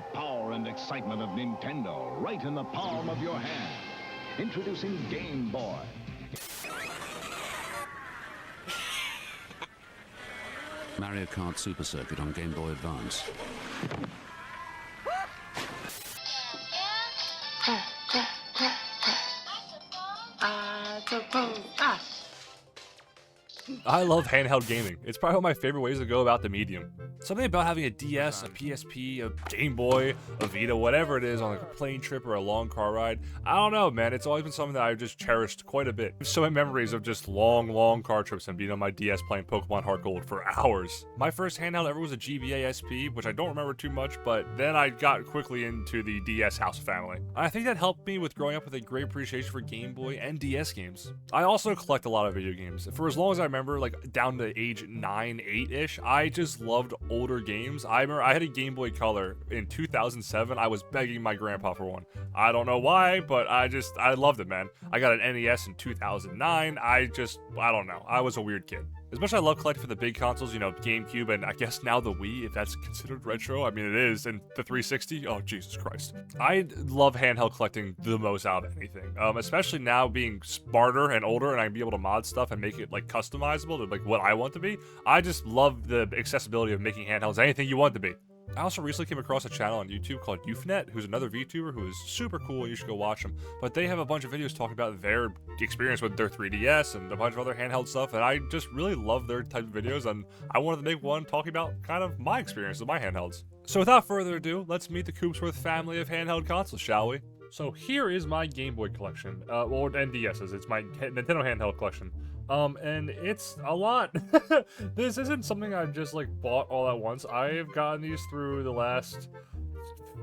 the power and excitement of Nintendo right in the palm of your hand. Introducing Game Boy. Mario Kart Super Circuit on Game Boy Advance. I love handheld gaming. It's probably one of my favorite ways to go about the medium. Something about having a DS, a PSP, a Game Boy, a Vita, whatever it is on like a plane trip or a long car ride. I don't know, man. It's always been something that I've just cherished quite a bit. So many memories of just long car trips and being on my DS playing Pokemon Heart Gold for hours. My first handheld ever was a GBA SP, which I don't remember too much, but then I got quickly into the DS house family. I think that helped me with growing up with a great appreciation for Game Boy and DS games. I also collect a lot of video games. For as long as I remember, like down to age 9, 8-ish, I just loved older games. I remember I had a Game Boy Color in 2007. I was begging my grandpa for one. I don't know why, but I loved it, man. I got an NES in 2009. I don't know. I was a weird kid. As much as I love collecting for the big consoles, you know, GameCube, and I guess now the Wii, if that's considered retro. I mean, it is, and the 360, oh, Jesus Christ. I love handheld collecting the most out of anything, especially now being smarter and older, and I can be able to mod stuff and make it, like, customizable to, like, what I want to be. I just love the accessibility of making handhelds anything you want to be. I also recently came across a channel on YouTube called Youthnet, who's another VTuber who is super cool, and you should go watch them. But they have a bunch of videos talking about their experience with their 3DS and a bunch of other handheld stuff, and I just really love their type of videos, and I wanted to make one talking about kind of my experience with my handhelds. So without further ado, let's meet the Coopsworth family of handheld consoles, shall we? So here is my Game Boy collection, or NDS's. It's my Nintendo handheld collection. And it's a lot. This isn't something I've just like bought all at once. I have gotten these through the last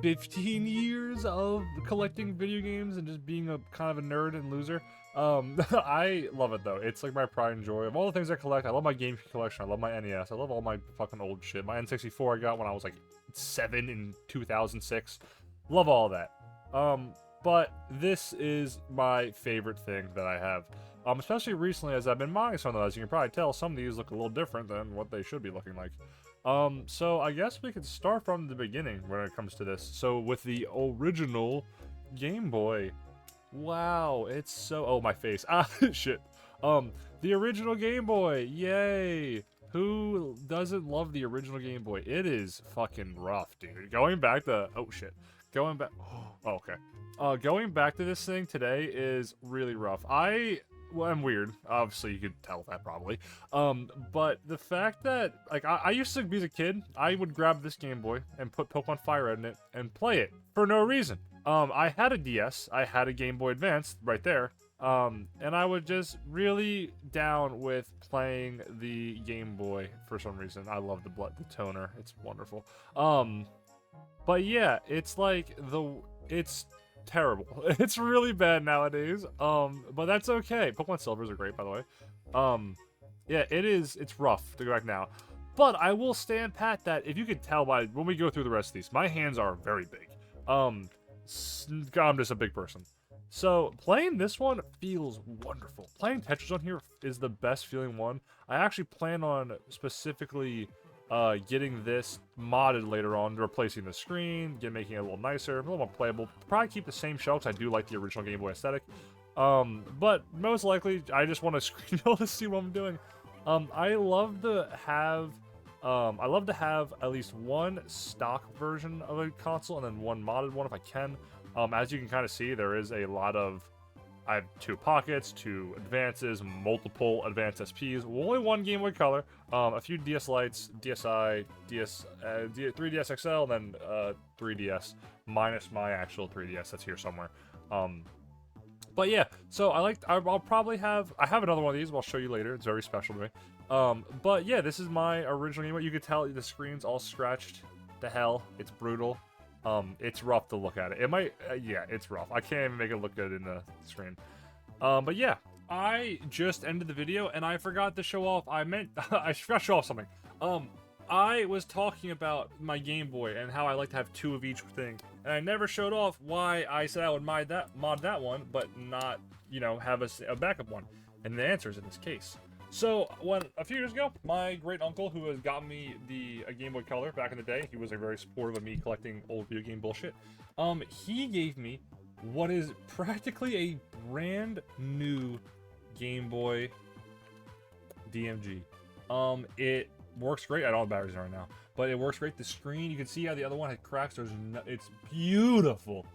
15 years of collecting video games and just being a kind of a nerd and loser. I love it though. It's like my pride and joy of all the things I collect. I love my GameCube collection. I love my NES. I love all my fucking old shit. My N64 I got when I was like 7 in 2006. Love all that. But this is my favorite thing that I have. Especially recently as I've been modding some of those. You can probably tell some of these look a little different than what they should be looking like. So I guess we could start from the beginning when it comes to this. So with the original Game Boy. Wow, it's so... Oh, my face. Ah, shit. The original Game Boy. Yay. Who doesn't love the original Game Boy? It is fucking rough, dude. Going back to... Oh, shit. Going back... Oh, okay. Going back to this thing today is really rough. Well, I'm weird. Obviously, you could tell that probably. But the fact that, like, I used to be as a kid, I would grab this Game Boy and put Pokemon Fire Red in it and play it for no reason. I had a DS, I had a Game Boy Advance right there, and I was just really down with playing the Game Boy for some reason. I love the toner. It's wonderful. But yeah, it's like it's terrible. It's really bad nowadays. But that's okay. Pokemon Silvers are great, by the way. Yeah, it's rough to go back now. But I will stand pat that if you could tell by when we go through the rest of these, my hands are very big. I'm just a big person. So playing this one feels wonderful. Playing Tetris on here is the best feeling one. I actually plan on specifically getting this modded later on, replacing the screen, making it a little nicer, a little more playable. Probably keep the same shelves. I do like the original Game Boy aesthetic. But most likely, I just want a screen to see what I'm doing. I love to have at least one stock version of a console and then one modded one if I can. As you can kind of see, there is a lot of... I have 2 pockets, 2 advances, multiple advanced SPs, only one Game Boy Color, a few DS Lites, DSi, 3DS XL, and then 3DS, minus my actual 3DS that's here somewhere. But yeah, so I'll probably have... I have another one of these, but I'll show you later. It's very special to me. But yeah, this is my original Game Boy. You can tell the screen's all scratched to hell. It's brutal. It's rough to look at it. It might, yeah, it's rough. I can't even make it look good in the screen. But yeah, I just ended the video and I forgot to show off. I forgot to show off something. I was talking about my Game Boy and how I like to have 2 of each thing, and I never showed off why I said I would mod that one, but not, you know, have a backup one. And the answer is in this case. So, a few years ago, my great uncle, who has gotten me a Game Boy Color back in the day, he was very supportive of me collecting old video game bullshit. He gave me what is practically a brand new Game Boy DMG. It works great. I don't have batteries right now, but it works great. The screen, you can see how the other one had cracks. It's beautiful.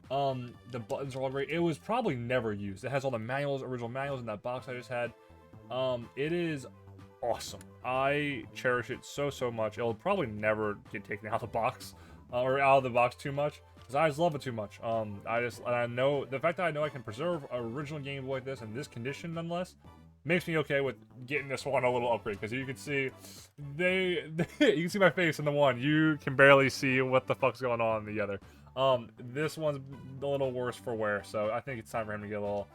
The buttons are all great. It was probably never used. It has all the manuals, original manuals in that box I just had. It is awesome. I cherish it so much. It'll probably never get taken out of the box, or out of the box too much, because I just love it too much. I know the fact that I know I can preserve an original Game Boy like this in this condition, nonetheless, makes me okay with getting this one a little upgrade. Because you can see, you can see my face in the one. You can barely see what the fuck's going on in the other. This one's a little worse for wear, so I think it's time for him to get a little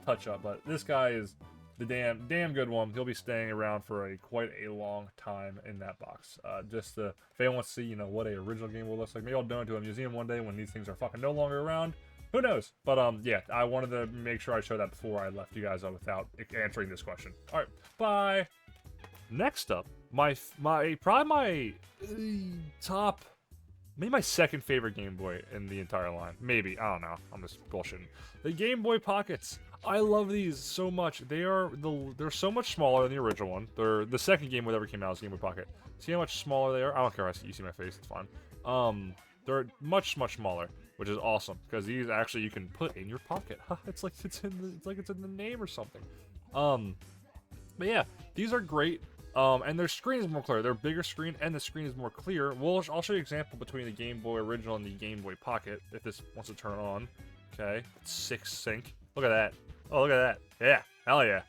touch up. But this guy is the damn good one. He'll be staying around for quite a long time in that box. Just if anyone wants to see, what a original Game Boy looks like, maybe I'll donate to a museum one day when these things are fucking no longer around. Who knows? But yeah, I wanted to make sure I showed that before I left you guys without answering this question. All right, bye. Next up, probably my top. Maybe my second favorite Game Boy in the entire line. Maybe. I don't know. I'm just bullshitting. The Game Boy Pockets. I love these so much. They're so much smaller than the original one. They're the second Game Boy that ever came out was Game Boy Pocket. See how much smaller they are? I don't care if you see my face. It's fine. They're much smaller, which is awesome because these actually you can put in your pocket. It's like it's in the name or something. But yeah, these are great. And their screen is more clear. They're bigger screen, and the screen is more clear. I'll show you an example between the Game Boy original and the Game Boy Pocket, if this wants to turn on. Okay, it's 6 sync. Look at that. Oh, look at that. Yeah, hell yeah.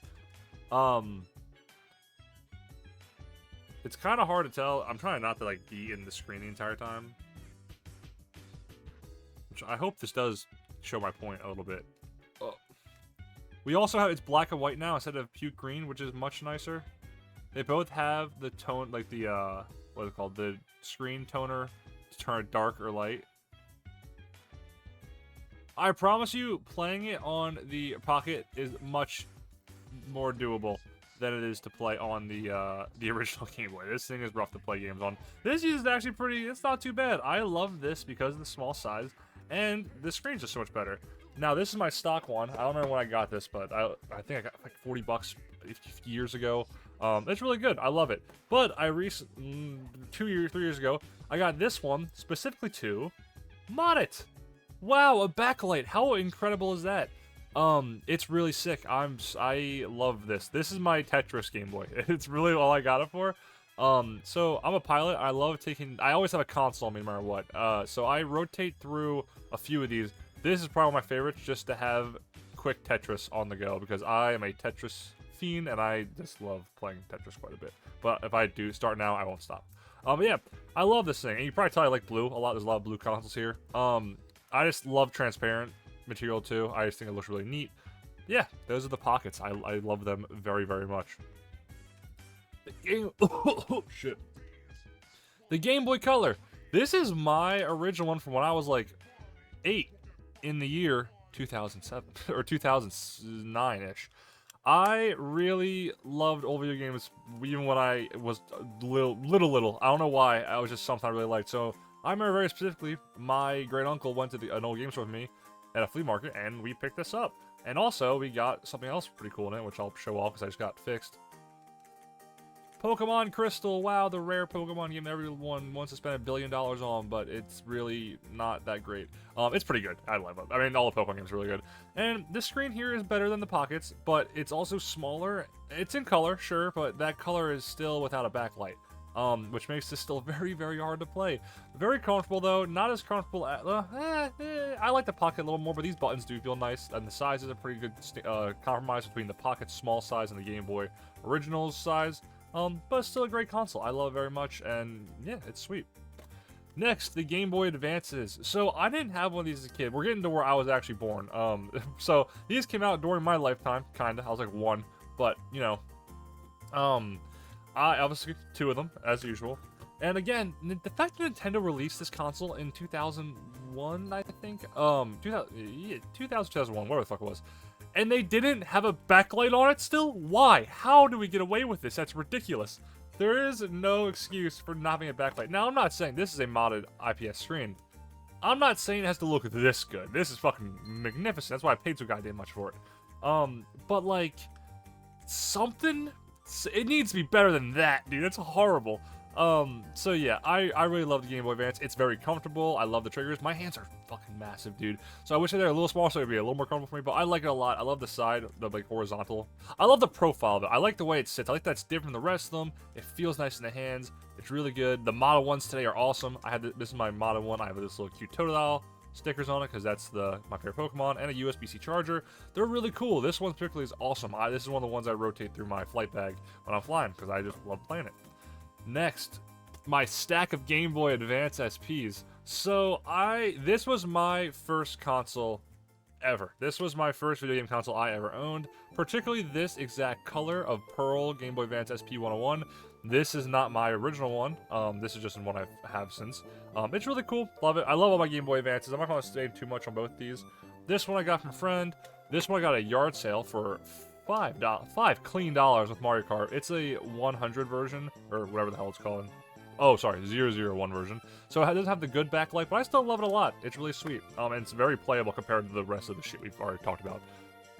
It's kind of hard to tell. I'm trying not to be in the screen the entire time. Which I hope this does show my point a little bit. We also have, it's black and white now instead of puke green, which is much nicer. They both have the tone, what is it called? The screen toner to turn it dark or light. I promise you, playing it on the Pocket is much more doable than it is to play on the original Game Boy. This thing is rough to play games on. This is actually it's not too bad. I love this because of the small size, and the screen's just so much better. Now, this is my stock one. I don't remember when I got this, but I think I got like 40 bucks years ago. It's really good. I love it. But I 3 years ago, I got this one specifically to mod it. Wow, a backlight. How incredible is that? It's really sick. I love this. This is my Tetris Game Boy. It's really all I got it for. So I'm a pilot. I always have a console on me no matter what. So I rotate through a few of these. This is probably my favorite, just to have quick Tetris on the go, because I am a Tetris fiend, and I just love playing Tetris quite a bit. But if I do start now, I won't stop. But yeah, I love this thing. And you probably tell I like blue a lot. There's a lot of blue consoles here. I just love transparent material too. I just think it looks really neat. Yeah, those are the Pockets. I love them very, very much. The game... oh, shit. The Game Boy Color. This is my original one from when I was like 8 in the year 2007 or 2009-ish. I really loved old video games even when I was little. I don't know why. I was just something I really liked. So I remember very specifically, my great uncle went to an old game store with me at a flea market, and we picked this up. And also, we got something else pretty cool in it, which I'll show off because I just got fixed. Pokemon Crystal. Wow, the rare Pokemon game everyone wants to spend $1 billion on, but it's really not that great. It's pretty good. I love it. I mean, all the Pokemon games are really good. And this screen here is better than the Pockets, but it's also smaller. It's in color, sure, but that color is still without a backlight. Which makes this still very, very hard to play. Very comfortable, though. Not as comfortable. I like the Pocket a little more, but these buttons do feel nice, and the size is a pretty good compromise between the Pocket's small size and the Game Boy Original's size. But it's still a great console. I love it very much, and yeah, it's sweet. Next, the Game Boy Advances. So I didn't have one of these as a kid. We're getting to where I was actually born. So these came out during my lifetime, kinda. I was like 1, but you know, I obviously 2 of them as usual. And again, the fact that Nintendo released this console in 2001, I think, 2001, whatever the fuck it was, And they didn't have a backlight on it still? Why? How do we get away with this? That's ridiculous. There is no excuse for not having a backlight. Now, I'm not saying this is a modded IPS screen. I'm not saying it has to look this good. This is fucking magnificent. That's why I paid so goddamn much for it. But like, something, it needs to be better than that, dude. That's horrible. So yeah, I really love the Game Boy Advance. It's very comfortable. I love the triggers. My hands are fucking massive, dude. So I wish they were a little smaller so it'd be a little more comfortable for me, but I like it a lot. I love the side, the like horizontal. I love the profile of it. I like the way it sits. I like that's different from the rest of them. It feels nice in the hands. It's really good. The model ones today are awesome. I had this is my model one. I have this little cute Totodile stickers on it because that's my favorite Pokemon, and a USB-C charger. They're really cool. This one particularly is awesome. This is one of the ones I rotate through my flight bag when I'm flying because I just love playing it. Next, my stack of Game Boy Advance SPs. So this was my first console ever. This was my first video game console I ever owned, particularly this exact color of Pearl Game Boy Advance SP 101. This is not my original one. This is just one I have since. It's really cool. Love it. I love all my Game Boy Advances. I'm not going to stay too much on both these. This one I got from a friend. This one I got at a yard sale for $5 clean with Mario Kart. It's a 100 version, or whatever the hell it's called. Oh, sorry, 001 version. So it doesn't have the good backlight, but I still love it a lot. It's really sweet. And it's very playable compared to the rest of the shit we've already talked about.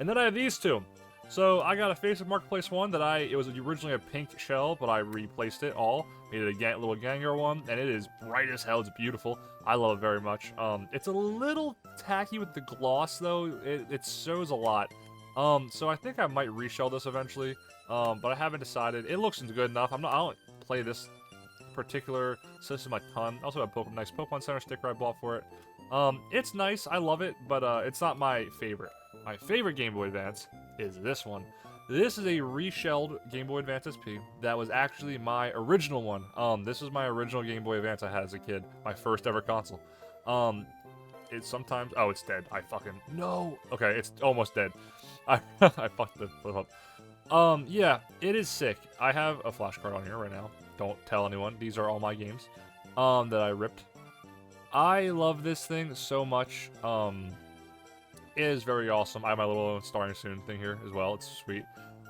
And then I have these two. So I got a Facebook Marketplace one that it was originally a pink shell, but I replaced it all. Made it a little Gengar one, and it is bright as hell. It's beautiful. I love it very much. It's a little tacky with the gloss, though. It shows a lot. So I think I might reshell this eventually, but I haven't decided. It looks good enough. I don't play this particular system a ton. I also have a nice Pokemon Center sticker I bought for it. It's nice. I love it, but it's not my favorite. My favorite Game Boy Advance is this one. This is a reshelled Game Boy Advance SP that was actually my original one. This was my original Game Boy Advance I had as a kid. My first ever console. It's sometimes... Oh, it's dead. No! Okay, it's almost dead. I fucked the flip up. Yeah, it is sick. I have a flashcard on here right now. Don't tell anyone. These are all my games that I ripped. I love this thing so much. It is very awesome. I have my little Starting Soon thing here as well. It's sweet.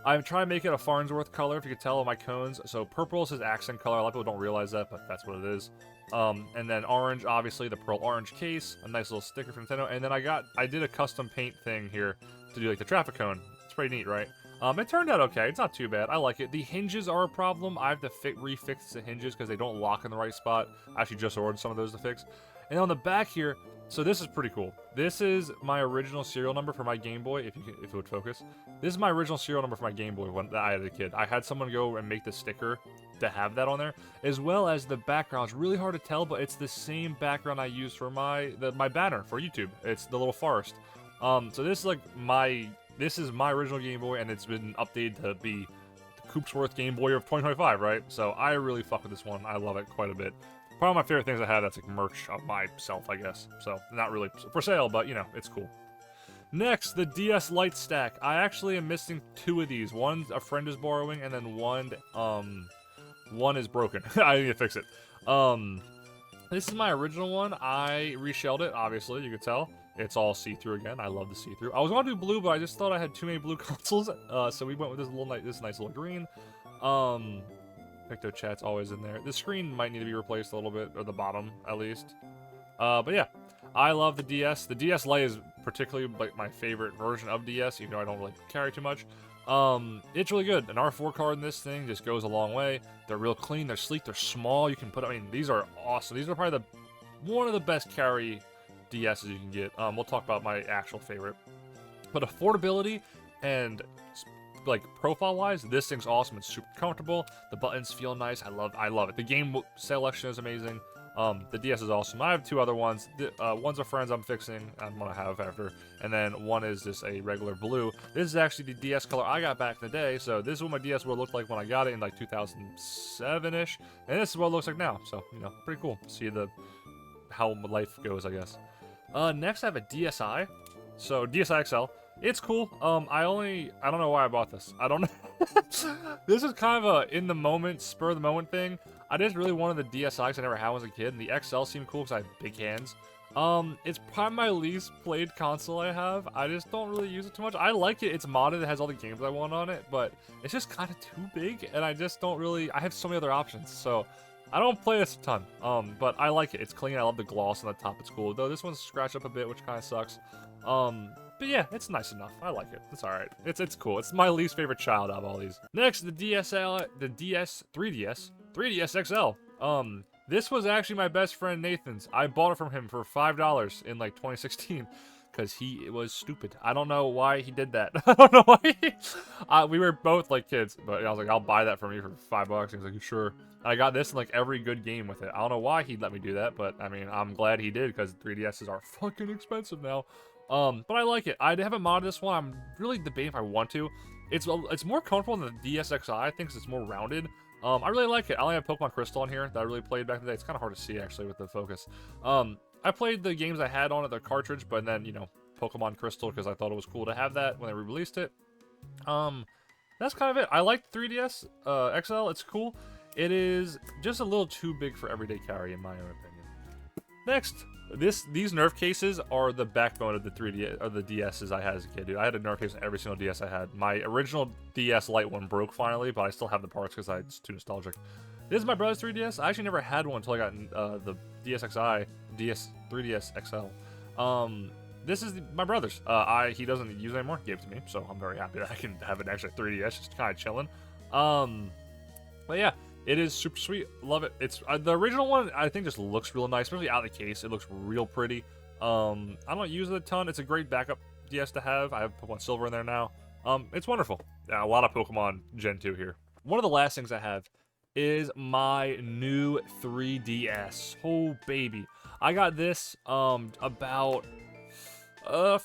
I'm trying to make it a Farnsworth color, if you could tell on my cones. So purple is his accent color. A lot of people don't realize that, but that's what it is. And then orange, obviously, the pearl orange case. A nice little sticker from Nintendo. And then I did a custom paint thing here to do like the traffic cone. It's pretty neat, right? It turned out okay. It's not too bad. I like it. The hinges are a problem. I have to refix the hinges because they don't lock in the right spot. I actually just ordered some of those to fix. And on the back here, so this is pretty cool. This is my original serial number for my Game Boy, if it would focus. This is my original serial number for my Game Boy that I had as a kid. I had someone go and make the sticker to have that on there, as well as the background. It's really hard to tell, but it's the same background I used for my banner for YouTube. It's the little forest. So this is like this is my original Game Boy, and it's been updated to be the Coopsworth Game Boy of 2025, right? So I really fuck with this one. I love it quite a bit. Probably my favorite things I have that's like merch of myself, I guess. So not really for sale, but you know, it's cool. Next, the DS Lite stack. I actually am missing two of these. One a friend is borrowing, and then one is broken. I need to fix it. This is my original one. I reshelled it, obviously, you could tell. It's all see-through again. I love the see-through. I was going to do blue, but I just thought I had too many blue consoles, so we went with this nice little green. Picto Chat's always in there. The screen might need to be replaced a little bit, or the bottom, at least. But yeah, I love the DS. The DS Lite is particularly like my favorite version of DS, even though I don't really carry too much. It's really good. An R4 card in this thing just goes a long way. They're real clean, they're sleek, they're small. You can put, I mean, these are awesome. These are probably one of the best carry DSs you can get. We'll talk about my actual favorite. But affordability and like profile-wise, this thing's awesome. It's super comfortable. The buttons feel nice. I love it. The game selection is amazing. The DS is awesome. I have two other ones. One's a friend's I'm fixing. I'm gonna have after, and then one is just a regular blue. This is actually the DS color I got back in the day. So this is what my DS would look like when I got it in like 2007-ish, and this is what it looks like now. So you know, pretty cool. See how life goes, I guess. Next I have a DSi. So DSi XL. It's cool. I don't know why I bought this. I don't know. This is kind of a in the moment, spur of the moment thing. I just really wanted the DSi because I never had one as a kid, and the XL seemed cool because I have big hands. It's probably my least played console I have. I just don't really use it too much. I like it. It's modded. It has all the games I want on it, but it's just kind of too big, and I just don't really. I have so many other options, so I don't play this a ton. But I like it. It's clean. I love the gloss on the top. It's cool. Though this one's scratched up a bit, which kind of sucks. But yeah, it's nice enough. I like it. It's all right. It's cool. It's my least favorite child out of all these. Next, the 3DS XL. This was actually my best friend Nathan's. I bought it from him for $5 in like 2016 because he was stupid. I don't know why he did that. I don't know why. We were both like kids, but I was like, I'll buy that from you for $5. He was like, sure. I got this in like every good game with it. I don't know why he let me do that, but I mean, I'm glad he did because 3DSs are fucking expensive now. But I like it. I haven't modded this one. I'm really debating if I want to. It's more comfortable than the DSi, I think, 'cause it's more rounded. I really like it. I only have Pokemon Crystal on here that I really played back in the day. It's kind of hard to see, actually, with the focus. I played the games I had on it, the cartridge, but then, you know, Pokemon Crystal, because I thought it was cool to have that when they re-released it. That's kind of it. I like 3DS XL. It's cool. It is just a little too big for everyday carry, in my own opinion. Next, these Nerf cases are the backbone of the 3DS or the DSs I had as a kid, dude. I had a Nerf case on every single DS I had. My original DS Lite one broke finally, but I still have the parts because it's too nostalgic. This is my brother's 3DS. I actually never had one until I got the DSi, 3DS XL. This is my brother's. He doesn't use it anymore. He gave it to me, so I'm very happy that I can have an extra 3DS, just kind of chilling. But yeah. It is super sweet. Love it. It's the original one, I think, just looks real nice, especially out of the case. It looks real pretty. I don't use it a ton. It's a great backup DS to have. I have Pokemon Silver in there now. It's wonderful. Yeah, a lot of Pokemon Gen 2 here. One of the last things I have is my new 3DS. Oh, baby. I got this about a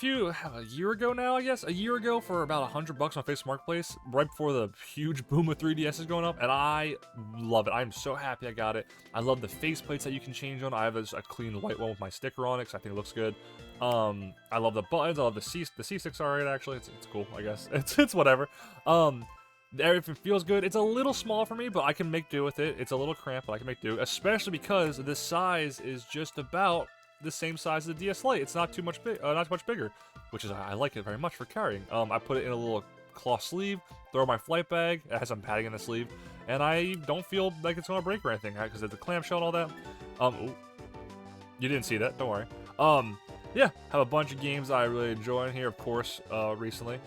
year ago now, I guess. A year ago for about $100 on Facebook Marketplace, right before the huge boom of 3DS is going up, and I love it. I'm so happy I got it. I love the faceplates that you can change on. I have a clean white one with my sticker on it, because I think it looks good. I love the buttons. I love the C6 alright, actually. It's cool, I guess. It's whatever. Everything feels good. It's a little small for me, but I can make do with it. It's a little cramped, but I can make do, especially because the size is just about the same size as the DS Lite. It's not too much bigger, which is I like it very much for carrying. I put it in a little cloth sleeve, throw my flight bag. It has some padding in the sleeve, and I don't feel like it's gonna break or anything because it's a clamshell and all that. Ooh, you didn't see that, don't worry. Yeah, have a bunch of games I really enjoy in here. Of course, recently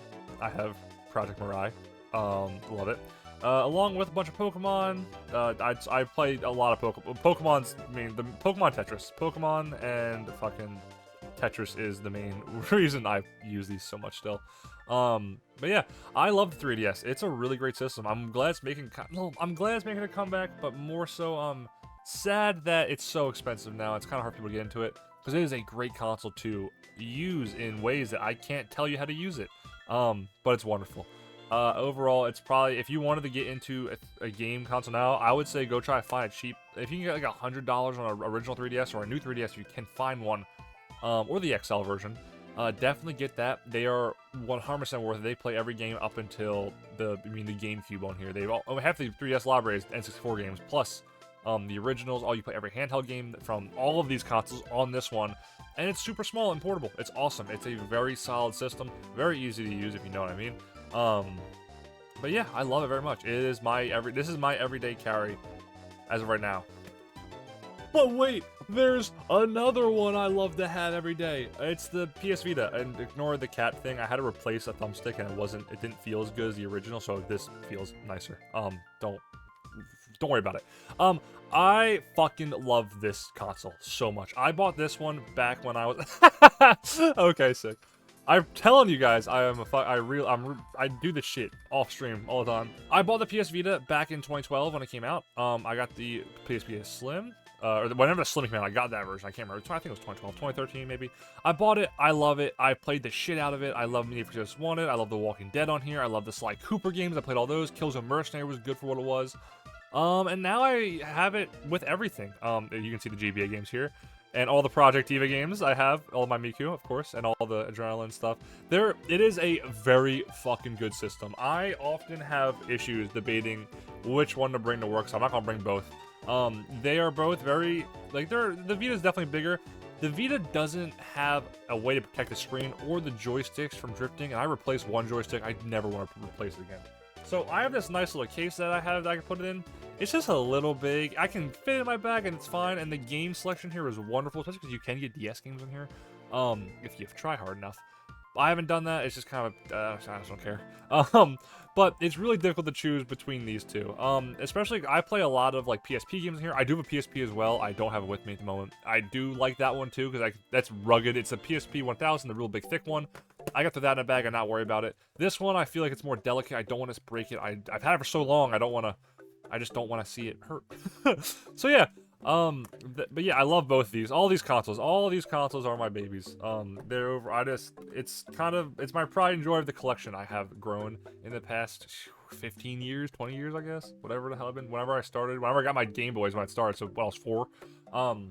I have Project Mirai. Love it. Along with a bunch of Pokemon. I played a lot of Pokemon's, I mean, the Pokemon Tetris. Pokemon and fucking Tetris is the main reason I use these so much still. But yeah, I love the 3DS. It's a really great system. I'm glad it's making a comeback, but more so, sad that it's so expensive now. It's kind of hard for people to get into it, because it is a great console to use in ways that I can't tell you how to use it. But it's wonderful. Overall, it's probably, if you wanted to get into a game console now, I would say go try to find it cheap. If you can get like $100 on an original 3DS or a new 3DS, if you can find one, or the XL version, definitely get that. They are 100% worth it. They play every game up until the GameCube on here. Half the 3DS library is N64 games, plus the originals. You play every handheld game from all of these consoles on this one, and it's super small and portable. It's awesome. It's a very solid system, very easy to use if you know what I mean. But yeah, I love it very much. This is my everyday carry as of right now. But wait, there's another one I love to have every day. It's the PS Vita, and ignore the cat thing. I had to replace a thumbstick, and it didn't feel as good as the original, so this feels nicer. Don't worry about it. I fucking love this console so much. I bought this one back when I was okay, sick. I'm telling you guys, I do this shit off stream all the time. I bought the PS Vita back in 2012 when it came out. I got the PSP Slim, or whenever the Slim came out, I got that version. I can't remember. I think it was 2012, 2013 maybe. I bought it. I love it. I played the shit out of it. I love Need for Just Wanted. I love The Walking Dead on here. I love the Sly Cooper games. I played all those. Killzone Mercenary was good for what it was. And now I have it with everything. You can see the GBA games here. And all the Project Diva games I have, all my Miku, of course, and all the Adrenaline stuff. It is a very fucking good system. I often have issues debating which one to bring to work, so I'm not gonna bring both. They are both very, the Vita is definitely bigger, The Vita doesn't have a way to protect the screen or the joysticks from drifting, and I replaced one joystick. I never want to replace it again. So I have this nice little case that I have that I can put it in. It's just a little big. I can fit it in my bag and it's fine. And the game selection here is wonderful, especially because you can get DS games in here, if you try hard enough. I haven't done that. It's just kind of, I just don't care. But it's really difficult to choose between these two. Especially, I play a lot of like PSP games in here. I do have a PSP as well. I don't have it with me at the moment. I do like that one too because that's rugged. It's a PSP 1000, the real big thick one. I got that in a bag and not worry about it. This one, I feel like it's more delicate. I don't want to break it. I've had it for so long. I just don't want to see it hurt. So yeah. But yeah, I love both of these. All these consoles are my babies. They're over. It's my pride and joy of the collection I have grown in the past 15 years, 20 years, I guess. Whatever the hell I've been. Whenever I got my Game Boys when I started, so when I was 4.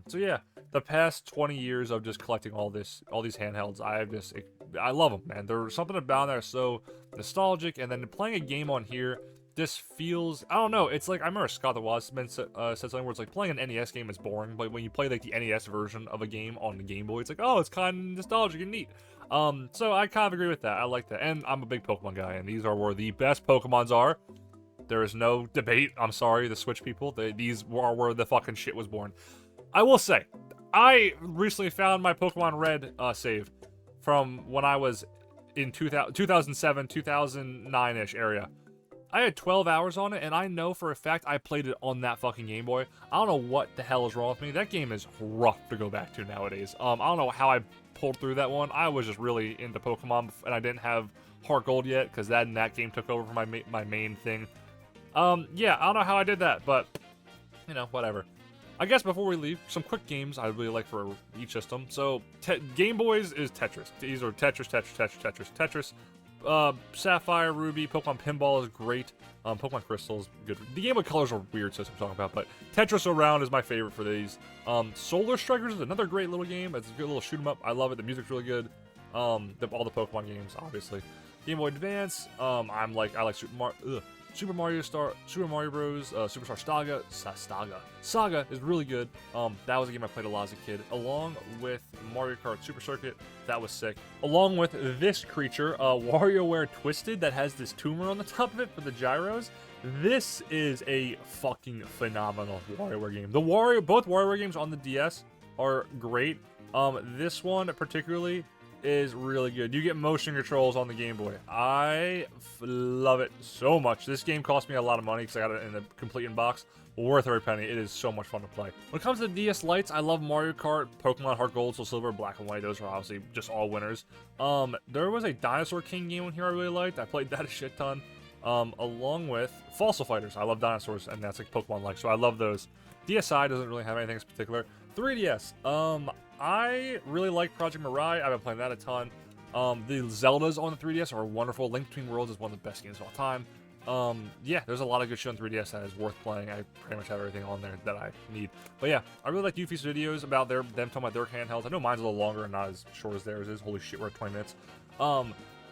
So yeah, the past 20 years of just collecting all these handhelds, I love them, man. There's something about them that are so nostalgic, and then playing a game on here. This feels, I don't know, it's like, I remember Scott the Wasman said something where it's like, playing an NES game is boring, but when you play like the NES version of a game on the Game Boy, it's like, oh, it's kind of nostalgic and neat. So I kind of agree with that. I like that, and I'm a big Pokemon guy, and these are where the best Pokemons are. There is no debate. I'm sorry, the Switch people, these are where the fucking shit was born. I will say, I recently found my Pokemon Red save from when I was in 2007, 2009-ish area. I had 12 hours on it, and I know for a fact I played it on that fucking Game Boy. I don't know what the hell is wrong with me. That game is rough to go back to nowadays. I don't know how I pulled through that one. I was just really into Pokemon, and I didn't have Heart Gold yet, because that game took over for my main thing. Yeah, I don't know how I did that, but, you know, whatever. I guess before we leave, some quick games I really like for each system. So, Game Boys is Tetris. These are Tetris. Sapphire, Ruby, Pokemon Pinball is great. Pokemon Crystal is good. The Game Boy Colors are weird system to talk about, but Tetris Around is my favorite for these. Solar Strikers is another great little game. It's a good little shoot 'em up. I love it. The music's really good. All the Pokemon games, obviously. Game Boy Advance. I like Super Mario Bros. Superstar Saga is really good. That was a game I played a lot as a kid, along with Mario Kart Super Circuit. That was sick. Along with this creature, WarioWare Twisted, that has this tumor on the top of it for the gyros. This is a fucking phenomenal WarioWare game. Both WarioWare games on the DS are great. This one particularly is really good. You get motion controls on the Game Boy. I love it so much. This game cost me a lot of money because I got it in the complete in box. Worth every penny. It is so much fun to play. When it comes to the DS Lites, I love Mario Kart, Pokemon Heart Gold, Soul Silver, Black and White. Those are obviously just all winners. There was a Dinosaur King game in here I really liked. I played that a shit ton. Along with Fossil Fighters. I love dinosaurs, and that's like Pokemon-like, so I love those. DSi doesn't really have anything in particular. 3DS. I really like Project Mirai. I've been playing that a ton. The Zeldas on the 3DS are wonderful. Link Between Worlds is one of the best games of all time. Yeah, there's a lot of good shit on 3DS that is worth playing. I pretty much have everything on there that I need. But yeah, I really like Yuffie's videos about them talking about their handhelds. I know mine's a little longer and not as short as theirs is. Holy shit, we're at 20 minutes.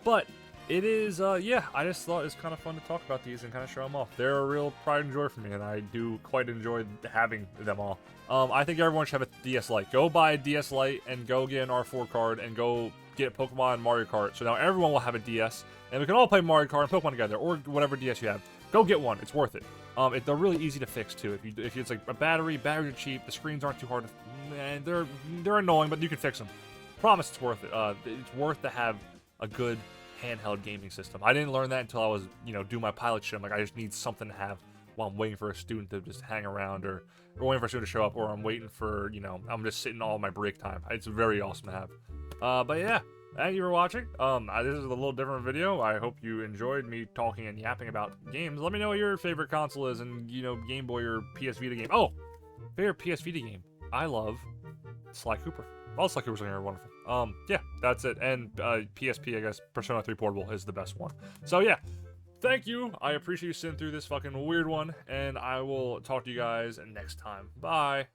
But it is, yeah, I just thought it was kind of fun to talk about these and kind of show them off. They're a real pride and joy for me, and I do quite enjoy having them all. I think everyone should have a DS Lite. Go buy a DS Lite and go get an R4 card and go get Pokemon and Mario Kart. So now everyone will have a DS, and we can all play Mario Kart and Pokemon together, or whatever DS you have. Go get one. It's worth it. They're really easy to fix too. If it's like a batteries are cheap, the screens aren't too hard to, they're annoying, but you can fix them. Promise it's worth it. It's worth to have a good handheld gaming system. I didn't learn that until I was, doing my pilot shit. I'm like, I just need something to have while I'm waiting for a student to just hang around, or waiting for a student to show up, or I'm waiting for, I'm just sitting all my break time. It's very awesome to have. But yeah, thank you for watching. This is a little different video. I hope you enjoyed me talking and yapping about games. Let me know what your favorite console is, and, Game Boy or PS Vita game. Oh, favorite PS Vita game. I love Sly Cooper. All Sly Coopers in here are wonderful. Yeah, that's it. And PSP, I guess, Persona 3 Portable is the best one. So yeah, thank you. I appreciate you sitting through this fucking weird one, and I will talk to you guys next time. Bye.